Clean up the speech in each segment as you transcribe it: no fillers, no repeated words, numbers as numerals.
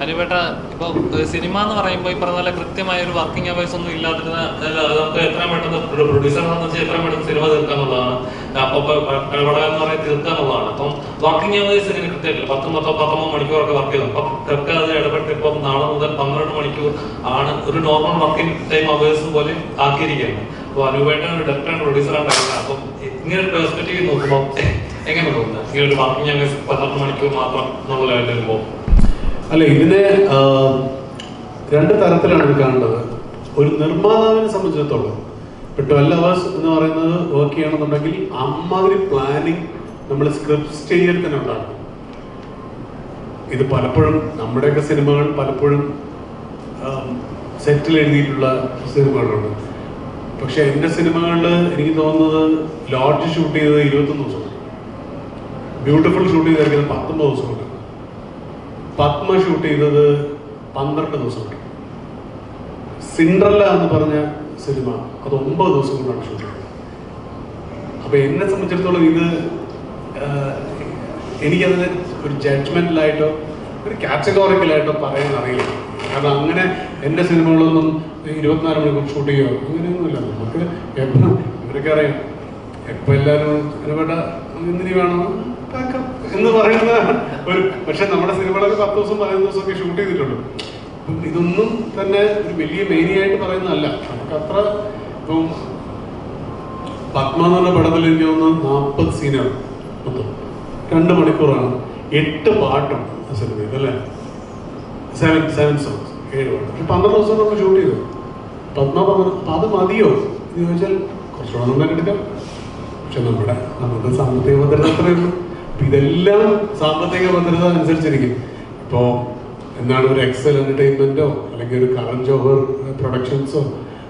അനുപേട്ട ഇപ്പോൾ സിനിമ എന്ന് പറയുമ്പോൾ ഈ പറഞ്ഞ പോലെ കൃത്യമായ ഒരു വർക്കിംഗ് അവേഴ്സ് ഒന്നും ഇല്ലാതിരുന്ന നമുക്ക് എത്രയും പെട്ടെന്ന് പ്രൊഡ്യൂസറിനെന്ന് വെച്ചാൽ എത്രയും പെട്ടെന്ന് സിനിമ തീർക്കാന്നുള്ളതാണ്. അപ്പോൾ ഇടപെടൽ എന്ന് പറയുന്നത് തീർക്കാന്നുള്ളതാണ്. അപ്പം വർക്കിംഗ് അവേഴ്സ് ഇങ്ങനെ കൃത്യമായിട്ടില്ല. 19 മണിക്കൂറൊക്കെ വർക്ക് ചെയ്തു. അപ്പം കൃത്യം അത് ഇടപെട്ട് ഇപ്പം നാളെ മുതൽ 12 മണിക്കൂർ ആണ് ഒരു നോർമൽ വർക്കിംഗ് ടൈം അവേഴ്സ് പോലെ ആക്കിയിരിക്കുകയാണ്. അപ്പോൾ അനുപേട്ട ഒരു ഡയറക്ടർ ആൻഡ് പ്രൊഡ്യൂസറാണ് പറയുന്നത്. അപ്പം ഇങ്ങനെ ഒരു പെർസ്പെക്റ്റീവ് നോക്കുമ്പോൾ എങ്ങനെ തോന്നുന്നത് ഇങ്ങനെ ഒരു വർക്കിംഗ് അവേഴ്സ് 12 മണിക്കൂർ മാത്രം എന്നുള്ള ലെവലിൽ വരുമ്പോൾ? അല്ല, ഇതിനെ രണ്ട് തരത്തിലാണ് എടുക്കാനുള്ളത്. ഒരു നിർമ്മാതാവിനെ സംബന്ധിച്ചിടത്തോളം ഇപ്പോൾ 12 hours എന്ന് പറയുന്നത് വർക്ക് ചെയ്യണമെന്നുണ്ടെങ്കിൽ അമ്മാതിരി പ്ലാനിങ് നമ്മൾ സ്ക്രിപ്റ്റ് സ്റ്റേജിൽ തന്നെ ഉണ്ടാകും. ഇത് പലപ്പോഴും നമ്മുടെയൊക്കെ സിനിമകൾ പലപ്പോഴും സെറ്റിൽ എഴുതിയിട്ടുള്ള സിനിമകളുണ്ട്. പക്ഷെ എൻ്റെ സിനിമകളിൽ എനിക്ക് തോന്നുന്നത് ലോഡ്ജ് ഷൂട്ട് ചെയ്തത് 21 ദിവസം, ബ്യൂട്ടിഫുൾ ഷൂട്ട് ചെയ്തിരിക്കുന്നത് 19 ദിവസം കൊണ്ട്, പത്മ ഷൂട്ട് ചെയ്തത് 12 ദിവസം കൊണ്ട്, സിൻഡ്രല്ല എന്ന് പറഞ്ഞ സിനിമ അത് 9 ദിവസം കൊണ്ടാണ് ഷൂട്ട് ചെയ്തത്. അപ്പൊ എന്നെ സംബന്ധിച്ചിടത്തോളം ഇത് എനിക്കതിന് ഒരു ജഡ്ജ്മെന്റിലായിട്ടോ ഒരു കാറ്റഗോറിക്കലായിട്ടോ പറയാൻ അറിയില്ല. കാരണം അങ്ങനെ എൻ്റെ സിനിമകളൊന്നും 24 മണിക്കൂർ ഷൂട്ട് ചെയ്യുക അങ്ങനെയൊന്നുമില്ല. നമുക്ക് എപ്പോൾ ഇവരൊക്കെ അറിയാം, എപ്പോൾ എല്ലാവരും അനുപേട്ട എന്തിനു വേണം എന്ന് പറയുന്ന ഒരു, പക്ഷെ നമ്മുടെ സിനിമകളൊക്കെ 10 ദിവസം 15 ദിവസമൊക്കെ ഷൂട്ട് ചെയ്തിട്ടുണ്ട്. അപ്പം ഇതൊന്നും തന്നെ ഒരു വലിയ മെയിനായിട്ട് പറയുന്നതല്ല. നമുക്ക് അത്ര ഇപ്പം പത്മ എന്ന് പറഞ്ഞ പടത്തിൽ എനിക്ക് തോന്നുന്നു 40 സീനാണ് മൊത്തം, 2 മണിക്കൂറാണ്, 8 പാട്ടുണ്ട് ആ സിനിമയിൽ അല്ലേ, 7 songs, 7 പാട്ട്. പക്ഷെ 12 ദിവസം നമ്മൾ ഷൂട്ട് ചെയ്തു. പത്മ അപ്പം അത് മതിയോ എന്ന് ചോദിച്ചാൽ കുറച്ചുകൂടെ നന്നായിട്ട് എടുക്കാം. പക്ഷെ നമ്മുടെ സാമ്പത്തിക ഭദ്രത അത്രയുള്ളൂ. അപ്പം ഇതെല്ലാം സാമ്പത്തിക ഭദ്രത അനുസരിച്ചിരിക്കും. ഇപ്പോൾ എന്താണ് ഒരു എക്സൽ എന്റർടൈൻമെന്റോ അല്ലെങ്കിൽ ഒരു കരൺ ജോഹർ പ്രൊഡക്ഷൻസോ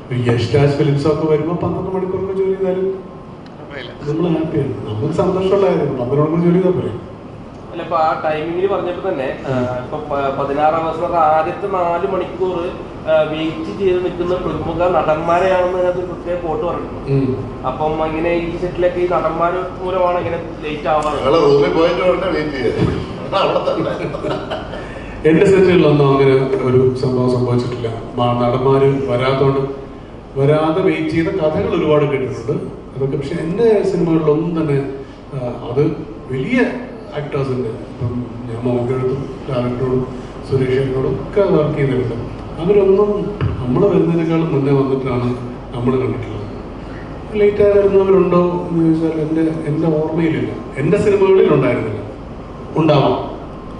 ഒരു യഷ്ടാജ് ഫിലിംസോ ഒക്കെ വരുമ്പോൾ 12 മണിക്കൂറൊക്കെ ജോലി ചെയ്താലും നമ്മൾ ഹാപ്പിയാണ്. നമുക്ക് സന്തോഷമുള്ള കാര്യം 12 മണിക്കൂർ ജോലി ചെയ്താൽ പറയും. അല്ല, ഇപ്പൊ ആ ടൈമിങ്ങിൽ പറഞ്ഞപ്പോ തന്നെ ഇപ്പൊ 16 hours ആദ്യത്തെ 4 മണിക്കൂർ വെയിറ്റ് ചെയ്ത് നിൽക്കുന്ന പ്രമുഖ നടന്മാരെയാണെന്ന് അതിനകത്ത് പ്രത്യേക കോട്ട് പറഞ്ഞിട്ടുണ്ട്. അപ്പം ഇങ്ങനെ ഈ സെറ്റിലൊക്കെ ഈ നടന്മാർ മൂലമാണ് ഇങ്ങനെ ലേറ്റ് ആവാറ്. എന്റെ സെറ്റുകളിലൊന്നും അങ്ങനെ ഒരു സംഭവം സംഭവിച്ചിട്ടില്ല. നടന്മാര് വരാതെ വെയിറ്റ് ചെയ്ത കഥകൾ ഒരുപാട് കേട്ടിട്ടുണ്ട് അതൊക്കെ. പക്ഷെ എൻ്റെ സിനിമകളിലൊന്നും തന്നെ അത് വലിയ ആക്ടേഴ്സിൻ്റെ, ഇപ്പം ഞാൻ മോഹൻലാലിനോടും ഡയറക്ടറോടും സുരേഷേട്ടനോടും ഒക്കെ വർക്ക് ചെയ്തിട്ടുണ്ട്. അവരൊന്നും നമ്മൾ വരുന്നതിനേക്കാളും മുന്നേ വന്നിട്ടാണ് നമ്മൾ കണ്ടിട്ടുള്ളത്. ലേറ്റായി വരുന്നവരുണ്ടോ എന്ന് ചോദിച്ചാൽ എൻ്റെ ഓർമ്മയിലില്ല. എൻ്റെ സിനിമകളിൽ ഉണ്ടായിരുന്നില്ല. ഉണ്ടാവാം.